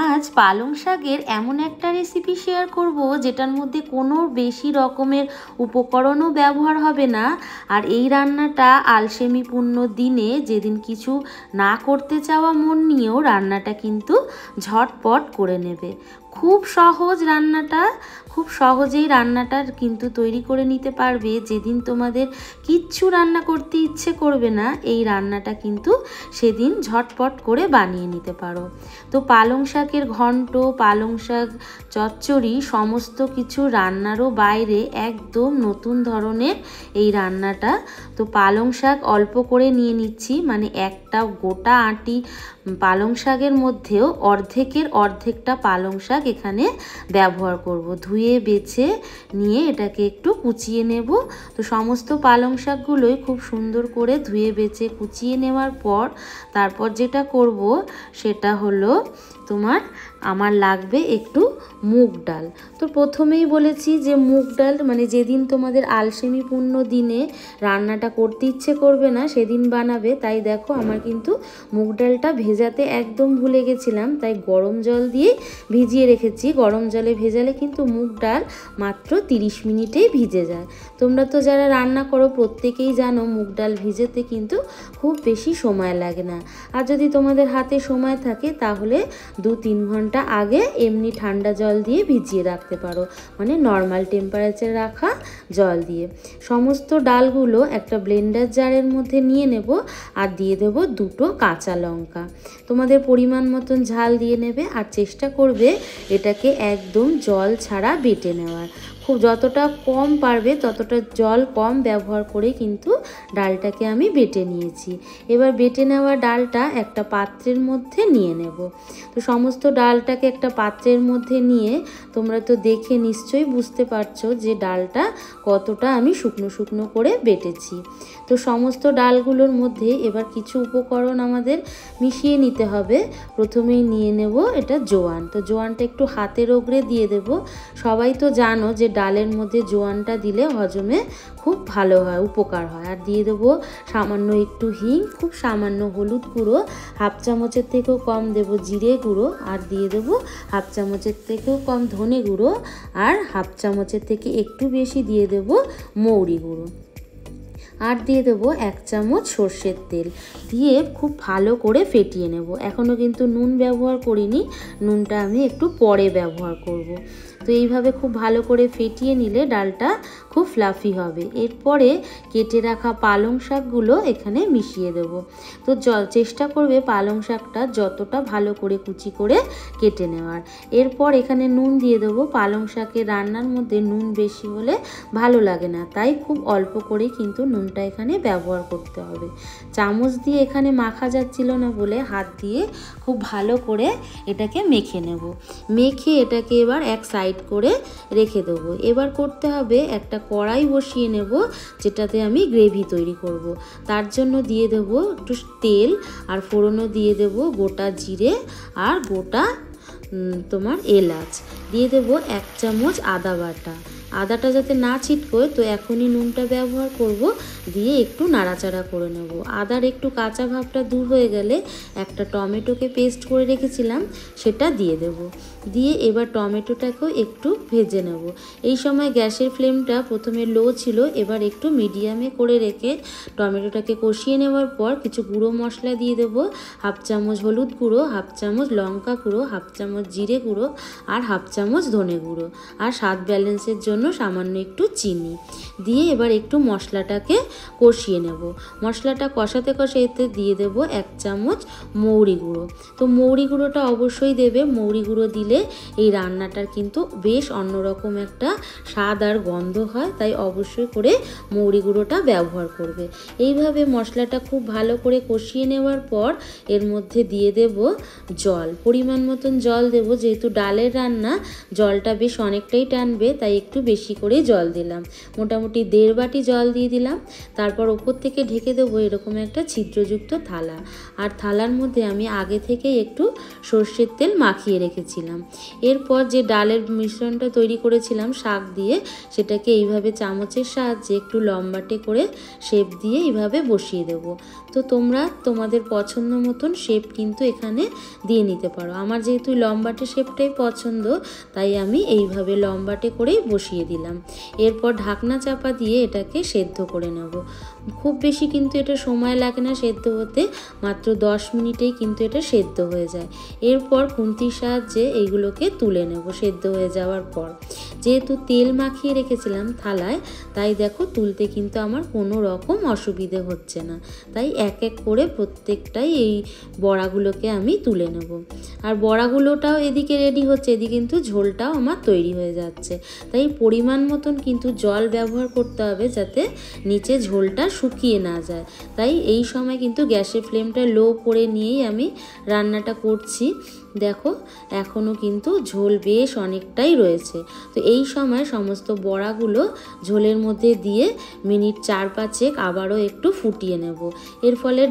আজ পালং শাকের এমন একটা রেসিপি শেয়ার করব যেটার মধ্যে কোনো বেশি রকমের উপকরণও ব্যবহার হবে না। আর এই রান্নাটা আলসেমিপূর্ণ দিনে যেদিন কিছু না করতে চাওয়া মন নিয়েও রান্নাটা কিন্তু ঝটপট করে নেবে। খুব সহজ রান্নাটা, খুব সহজেই রান্নাটা কিন্তু তৈরি করে নিতে পারবে। যেদিন তোমাদের কিচ্ছু রান্না করতে ইচ্ছে করবে না, এই রান্নাটা কিন্তু সেদিন ঝটপট করে বানিয়ে নিতে পারো। তো পালং শাকের ঘন্ট, পালং শাক চচ্চড়ি সমস্ত কিছু রান্নারও বাইরে একদম নতুন ধরনের এই রান্নাটা। তো পালং শাক অল্প করে নিয়ে নিচ্ছি, মানে একটা গোটা আঁটি পালং শাকের মধ্যেও অর্ধেকটা পালং শাক এখানে ব্যবহার করব। ধুয়ে বেছে নিয়ে এটাকে একটু কুচিয়ে নেব। তো সমস্ত পালং শাকগুলোই খুব সুন্দর করে ধুয়ে বেছে কুচিয়ে নেওয়ার পর তারপর যেটা করব সেটা হলো আমার লাগবে একটু মুগ ডাল। তো প্রথমেই বলেছি যে মুগ ডাল মানে যেদিন তোমাদের আলসেমিপূর্ণ দিনে রান্নাটা করতে ইচ্ছে করবে না সেদিন বানাবে। তাই দেখো আমার কিন্তু মুগ ডালটা ভেজাতে একদম ভুলে গেছিলাম, তাই গরম জল দিয়ে ভিজিয়ে রেখেছি। গরম জলে ভেজালে কিন্তু মুগ ডাল মাত্র 30 মিনিটেই ভিজে যায়। তোমরা তো যারা রান্না করো প্রত্যেকেই জানো মুগ ডাল ভিজাতে কিন্তু খুব বেশি সময় লাগে না। আর যদি তোমাদের হাতে সময় থাকে তাহলে 2-3 ঘন্টা আগে এমনি ঠান্ডা জল দিয়ে ভিজিয়ে রাখতে পারো, মানে নর্মাল টেম্পারেচারে রাখা জল দিয়ে। সমস্ত ডালগুলো একটা ব্লেন্ডার জারের মধ্যে নিয়ে নেব আর দিয়ে দেব 2টো কাঁচা লঙ্কা। তোমাদের পরিমাণ মতন ঝাল দিয়ে নেবে আর চেষ্টা করবে এটাকে একদম জল ছাড়া বেটে নেওয়ার। খুব যতটা কম পারবে ততটা জল কম ব্যবহার করে কিন্তু ডালটাকে আমি বেটে নিয়েছি। এবার বেটে নেওয়া ডালটা একটা পাত্রের মধ্যে নিয়ে নেব। তো সমস্ত ডালটাকে একটা পাত্রের মধ্যে নিয়ে তোমরা তো দেখে নিশ্চয়ই বুঝতে পারছো যে ডালটা কতটা আমি শুকনো শুকনো করে বেটেছি। তো সমস্ত ডালগুলোর মধ্যে এবার কিছু উপকরণ আমাদের মিশিয়ে নিতে হবে। প্রথমেই নিয়ে নেব এটা জোয়ান। তো জোয়ানটা একটু হাতের ওগরে দিয়ে দেব। সবাই তো জানো যে ডালের মধ্যে জোয়ানটা দিলে হজমে খুব ভালো হয়, উপকার হয়। আর দিয়ে দেবো সামান্য একটু হিং, খুব সামান্য হলুদ গুঁড়ো, 1/2 চামচের থেকেও কম দেব জিরে গুঁড়ো, আর দিয়ে দেবো 1/2 চামচের থেকেও কম ধনে গুঁড়ো, আর 1/2 চামচের থেকে একটু বেশি দিয়ে দেব মৌরি গুঁড়ো, আর দিয়ে দেবো 1 চামচ সর্ষের তেল দিয়ে খুব ভালো করে ফেটিয়ে নেব। এখনও কিন্তু নুন ব্যবহার করিনি, নুনটা আমি একটু পরে ব্যবহার করব। তো এইভাবে খুব ভালো করে ফেটিয়ে নিলে ডালটা খুব ফ্লাফি হবে। এরপরে কেটে রাখা পালং শাকগুলো এখানে মিশিয়ে দেব। তো চেষ্টা করবে পালং শাকটা যতটা ভালো করে কুচি করে কেটে নেওয়ার। এরপর এখানে নুন দিয়ে দেবো। পালং শাকের রান্নার মধ্যে নুন বেশি হলে ভালো লাগে না, তাই খুব অল্প করে কিন্তু নুনটা এখানে ব্যবহার করতে হবে। চামচ দিয়ে এখানে মাখা যাচ্ছিল না বলে হাত দিয়ে খুব ভালো করে এটাকে মেখে নেব। মেখে এটাকে এবার এক সাইড করে রেখে দেবো। এবার করতে হবে একটা কড়াই বসিয়ে নেব যেটাতে আমি গ্রেভি তৈরি করব। তার জন্য দিয়ে দেব একটু তেল, আর ফোড়নও দিয়ে দেব গোটা জিরে আর গোটা এলাচ, দিয়ে দেব 1 চামচ আদা বাটা। আদাটা যাতে না ছিটকোয় তো এখনই নুনটা ব্যবহার করব, দিয়ে একটু নাড়াচাড়া করে নেব। আদার একটু কাঁচা ভাবটা দূর হয়ে গেলে একটা টমেটোকে পেস্ট করে রেখেছিলাম সেটা দিয়ে দেব। দিয়ে এবার টমেটোটাকেও একটু ভেজে নেব। এই সময় গ্যাসের ফ্লেমটা প্রথমে লো ছিল, এবার একটু মিডিয়ামে করে রেখে টমেটোটাকে কষিয়ে নেওয়ার পর কিছু গুঁড়ো মশলা দিয়ে দেব। 1/2 চামচ হলুদ গুঁড়ো, 1/2 চামচ লঙ্কা গুঁড়ো, 1/2 চামচ জিরে গুঁড়ো, আর 1/2 চামচ ধনে গুঁড়ো, আর স্বাদ ব্যালেন্সের জন্য সামান্য একটু চিনি দিয়ে এবার একটু মশলাটাকে কষিয়ে নেব। মশলাটা কষাতে কষাতে দিয়ে দেব 1 চামচ মৌরি গুঁড়ো। তো মৌরি গুঁড়োটা অবশ্যই দেবে, মৌরি গুঁড়ো দিলে এই রান্নাটার কিন্তু বেশ অন্যরকম একটা স্বাদ আর গন্ধ হয়, তাই অবশ্যই করে মৌরি গুঁড়োটা ব্যবহার করবে। এইভাবে মশলাটা খুব ভালো করে কষিয়ে নেওয়ার পর এর মধ্যে দিয়ে দেব জল, পরিমাণ মতন জল দেব। যেহেতু ডালের রান্না জলটা বেশ অনেকটাই টানবে, তাই একটু বেশি করে জল দিলাম, মোটামুটি 1.5 বাটি জল দিয়ে দিলাম। তারপর ওপর থেকে ঢেকে দেবো এরকম একটা ছিদ্রযুক্ত থালা। আর থালার মধ্যে আমি আগে থেকে একটু সর্ষের তেল মাখিয়ে রেখেছিলাম। এরপর যে ডালের মিশ্রণটা তৈরি করেছিলাম শাক দিয়ে, সেটাকে এইভাবে চামচের সাহায্যে একটু লম্বাটে করে শেপ দিয়ে এইভাবে বসিয়ে দেবো। তো তোমরা তোমাদের পছন্দ মতন শেপ কিন্তু এখানে দিয়ে নিতে পারো। আমার যেহেতু লম্বাটে শেপটাই পছন্দ, তাই আমি এইভাবে লম্বাটে করেই বসিয়ে দিলাম। এরপর ঢাকনা চাপা দিয়ে এটাকে সেদ্ধ করে নেব। খুব বেশি কিন্তু এটা সময় লাগে না সেদ্ধ হতে, মাত্র 10 মিনিটেই কিন্তু এটা সেদ্ধ হয়ে যায়। এরপর খুন্তির সাহায্যে এইগুলোকে তুলে নেব সেদ্ধ হয়ে যাওয়ার পর। যেহেতু তেল মাখিয়ে রেখেছিলাম থালায়, তাই দেখো তুলতে কিন্তু আমার কোনো রকম অসুবিধে হচ্ছে না। তাই এক এক করে প্রত্যেকটাই এই বড়াগুলোকে আমি তুলে নেব। আর বড়াগুলোটাও এদিকে রেডি হচ্ছে, এদিকে কিন্তু ঝোলটাও আমার তৈরি হয়ে যাচ্ছে। তাই পরিমাণ মতন কিন্তু জল ব্যবহার করতে হবে, যাতে নিচে ঝোলটা শুকিয়ে না যায়। তাই এই সময় কিন্তু গ্যাসের ফ্লেমটা লো করে নিয়েই আমি রান্নাটা করছি। দেখো এখনও কিন্তু ঝোল বেশ অনেকটাই রয়েছে। তো এই সময় সমস্ত বড়াগুলো ঝোলের মধ্যে দিয়ে মিনিট 4-5 আবারও একটু ফুটিয়ে নেব। এর ফলে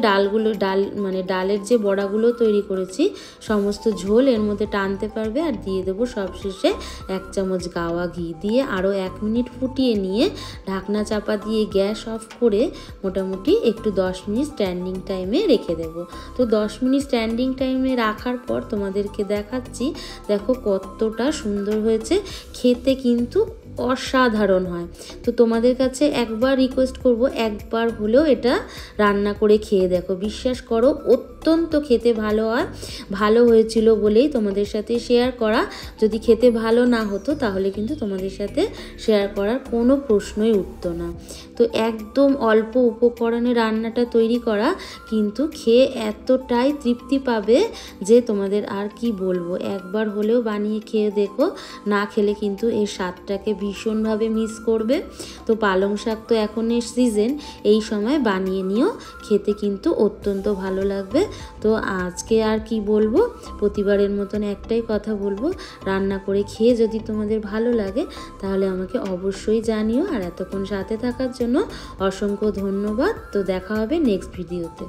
ডালের যে বড়াগুলো তৈরি করেছি সমস্ত ঝোল এর মধ্যে টানতে পারবে। আর দিয়ে দেবো সবশেষে 1 চামচ গাওয়া ঘি দিয়ে আরও 1 মিনিট ফুটিয়ে নিয়ে ঢাকনা চাপা দিয়ে গ্যাস অফ করে মোটামুটি একটু 10 মিনিট স্ট্যান্ডিং টাইমে রেখে দেবো। তো 10 মিনিট স্ট্যান্ডিং টাইমে রাখার পর তোমাদেরকে দেখাচ্ছি, দেখো কতটা সুন্দর হয়েছে, খেতে কিন্তু অসাধারণ হয়। তো তোমাদের কাছে একবার রিকোয়েস্ট করব, একবার হলেও এটা রান্না করে খেয়ে দেখো, বিশ্বাস করো অত্যন্ত খেতে ভালো হয়। ভালো হয়েছিল বলেই তোমাদের সাথে শেয়ার করা। যদি খেতে ভালো না হতো তাহলে কিন্তু তোমাদের সাথে শেয়ার করার কোনো প্রশ্নই উঠতো না। তো একদম অল্প উপকরণে রান্নাটা তৈরি করা, কিন্তু খেয়ে এতটাই তৃপ্তি পাবে যে তোমাদের আর কি বলবো। একবার হলেও বানিয়ে খেয়ে দেখো, না খেলে কিন্তু এর স্বাদটাকে ভীষণভাবে মিস করবে। তো পালং শাক তো এখন এর সিজন, এই সময় বানিয়ে নিও, খেতে কিন্তু অত্যন্ত ভালো লাগবে। তো আজকে আর কি বলবো, প্রতিবারের মতন একটাই কথা বলবো, রান্না করে খেয়ে যদি তোমাদের ভালো লাগে তাহলে আমাকে অবশ্যই জানিও। আর এতক্ষণ সাথে থাকার জন্য অসংখ্য ধন্যবাদ। তো দেখা হবে নেক্সট ভিডিওতে।